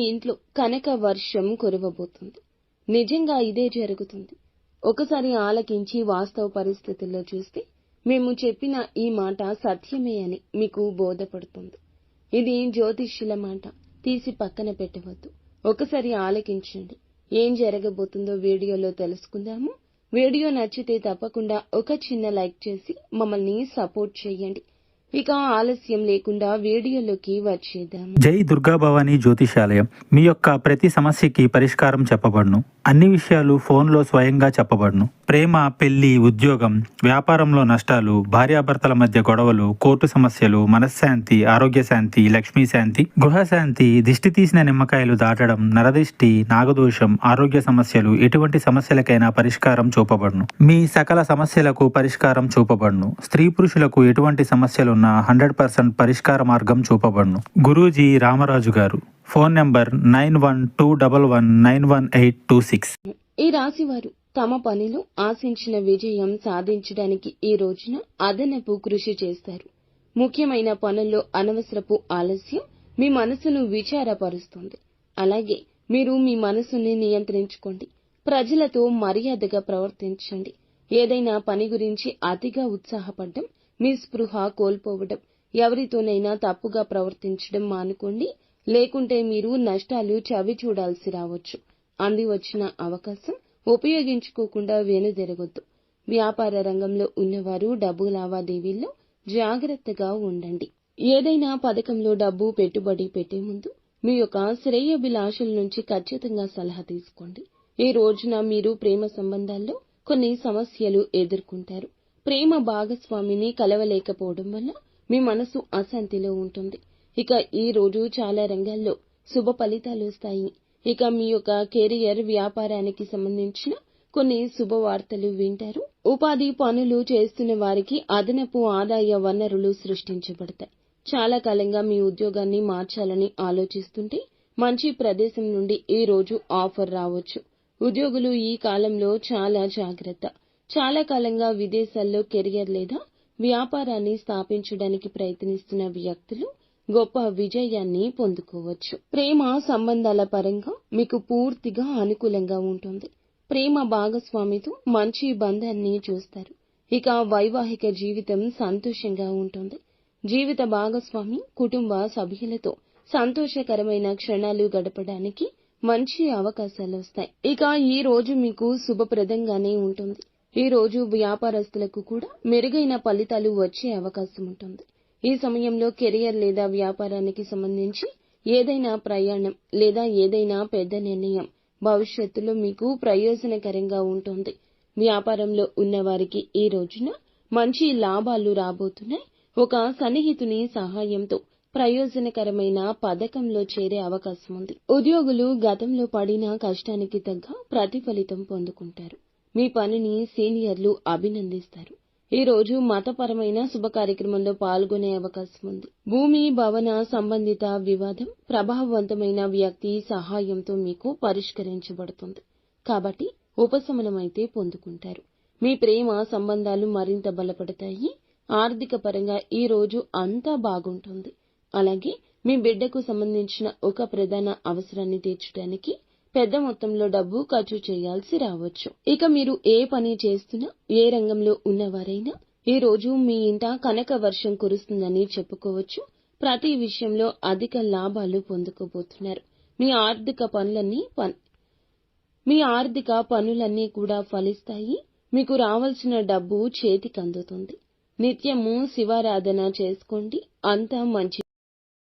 మీ ఇంట్లో కనక వర్షం కురవబోతుంది. నిజంగా ఇదే జరుగుతుంది. ఒకసారి ఆలకించి వాస్తవ పరిస్థితుల్లో చూస్తే మేము చెప్పిన ఈ మాట సత్యమే అని మీకు బోధపడుతుంది. ఇది జ్యోతిష్యుల మాట, తీసి పక్కన పెట్టవద్దు. ఒకసారి ఆలకించండి. ఏం జరగబోతుందో వీడియోలో తెలుసుకుందాము. వీడియో నచ్చితే తప్పకుండా ఒక చిన్న లైక్ చేసి మమ్మల్ని సపోర్ట్ చేయండి. ఇక ఆలస్యం లేకుండా వీడియోలోకి వచ్చేద్దాం. జై దుర్గాభవాని జ్యోతిషాలయం. మీ యొక్క ప్రతి సమస్యకి పరిష్కారం చెప్పబడును. అన్ని విషయాలు ఫోన్లో స్వయంగా చెప్పబడును. ప్రేమ, పెళ్లి, ఉద్యోగం, వ్యాపారంలో నష్టాలు, భార్యాభర్తల మధ్య గొడవలు, కోర్టు సమస్యలు, మనశ్శాంతి, ఆరోగ్య శాంతి, లక్ష్మీ శాంతి, గృహశాంతి, దిష్టి తీసిన నిమ్మకాయలు దాటడం, నరదిష్టి, నాగదోషం, ఆరోగ్య సమస్యలు, ఎటువంటి సమస్యలకైనా పరిష్కారం చూపబడును. మీ సకల సమస్యలకు పరిష్కారం చూపబడును. స్త్రీ పురుషులకు ఎటువంటి సమస్యలున్నా 100% పరిష్కార మార్గం చూపబడును. గురూజీ రామరాజు గారు. Phone number 9121191826. ఈ రాశి వారు తమ పనిలో ఆశించిన విజయం సాధించడానికి ఈ రోజున అదనపు కృషి చేస్తారు. ముఖ్యమైన పనుల్లో అనవసరపు ఆలస్యం మీ మనసును విచారపరుస్తుంది. అలాగే మీరు మీ మనసుని నియంత్రించుకోండి. ప్రజలతో మర్యాదగా ప్రవర్తించండి. ఏదైనా పని గురించి అతిగా ఉత్సాహపడడం, మీ స్పృహ కోల్పోవడం, ఎవరితోనైనా తప్పుగా ప్రవర్తించడం మానుకోండి. లేకుంటే మీరు నష్టాలు చవి చూడాల్సి రావచ్చు. అంది వచ్చిన అవకాశం ఉపయోగించుకోకుండా వెనుదిరగొద్దు. వ్యాపార రంగంలో ఉన్నవారు డబ్బు లావాదేవీల్లో జాగ్రత్తగా ఉండండి. ఏదైనా పథకంలో డబ్బు పెట్టుబడి పెట్టే ముందు మీ యొక్క శ్రేయోభిలాషుల నుంచి ఖచ్చితంగా సలహా తీసుకోండి. ఈ రోజున మీరు ప్రేమ సంబంధాల్లో కొన్ని సమస్యలు ఎదుర్కొంటారు. ప్రేమ భాగస్వామిని కలవలేకపోవడం వల్ల మీ మనసు అశాంతిలో ఉంటుంది. ఇక ఈ రోజు చాలా రంగాల్లో శుభ ఫలితాలు వస్తాయి. ఇక మీ యొక్క కెరియర్, వ్యాపారానికి సంబంధించిన కొన్ని శుభవార్తలు వింటారు. ఉపాధి పనులు చేస్తున్న వారికి అదనపు ఆదాయ వనరులు సృష్టించబడతాయి. చాలా కాలంగా మీ ఉద్యోగాన్ని మార్చాలని ఆలోచిస్తుంటే మంచి ప్రదేశం నుండి ఈ రోజు ఆఫర్ రావచ్చు. ఉద్యోగులు ఈ కాలంలో చాలా జాగ్రత్త. చాలా కాలంగా విదేశాల్లో కెరియర్ లేదా వ్యాపారాన్ని స్థాపించడానికి ప్రయత్నిస్తున్న వ్యక్తులు గొప్ప విజయాన్ని పొందుకోవచ్చు. ప్రేమ సంబంధాల పరంగా మీకు పూర్తిగా అనుకూలంగా ఉంటుంది. ప్రేమ భాగస్వామితో మంచి బంధాన్ని చూస్తారు. ఇక వైవాహిక జీవితం సంతోషంగా ఉంటుంది. జీవిత భాగస్వామి, కుటుంబ సభ్యులతో సంతోషకరమైన క్షణాలు గడపడానికి మంచి అవకాశాలు వస్తాయి. ఇక ఈ రోజు మీకు శుభప్రదంగానే ఉంటుంది. ఈ రోజు వ్యాపారస్తులకు కూడా మెరుగైన ఫలితాలు వచ్చే అవకాశం ఉంటుంది. ఈ సమయంలో కెరియర్ లేదా వ్యాపారానికి సంబంధించి ఏదైనా ప్రయాణం లేదా ఏదైనా పెద్ద నిర్ణయం భవిష్యత్తులో మీకు ప్రయోజనకరంగా ఉంటుంది. వ్యాపారంలో ఉన్నవారికి ఈ రోజున మంచి లాభాలు రాబోతున్నాయి. ఒక సన్నిహితుని సహాయంతో ప్రయోజనకరమైన పథకంలో చేరే అవకాశం ఉంది. ఉద్యోగులు గతంలో పడిన కష్టానికి తగ్గ ప్రతిఫలితం పొందుకుంటారు. మీ పనిని సీనియర్లు అభినందిస్తారు. ఈ రోజు మతపరమైన శుభ కార్యక్రమంలో పాల్గొనే అవకాశం ఉంది. భూమి, భవన సంబంధిత వివాదం ప్రభావవంతమైన వ్యక్తి సహాయంతో మీకు పరిష్కరించబడుతుంది. కాబట్టి ఉపశమనమైతే పొందుకుంటారు. మీ ప్రేమ సంబంధాలు మరింత బలపడతాయి. ఆర్థిక పరంగా ఈ రోజు అంతా బాగుంటుంది. అలాగే మీ బిడ్డకు సంబంధించిన ఒక ప్రధాన అవసరాన్ని తీర్చడానికి పెద్ద మొత్తంలో డబ్బు ఖర్చు చేయాల్సి రావచ్చు. ఇక మీరు ఏ పని చేస్తున్నా, ఏ రంగంలో ఉన్నవారైనా ఈ రోజు మీ ఇంట కనక వర్షం కురుస్తుందని చెప్పుకోవచ్చు. ప్రతి విషయంలో అధిక లాభాలు పొందుకోబోతున్నారు. మీ ఆర్థిక పనులన్నీ కూడా ఫలిస్తాయి. మీకు రావాల్సిన డబ్బు చేతికి అందుతుంది. నిత్యము శివారాధన చేసుకోండి. అంతా మంచి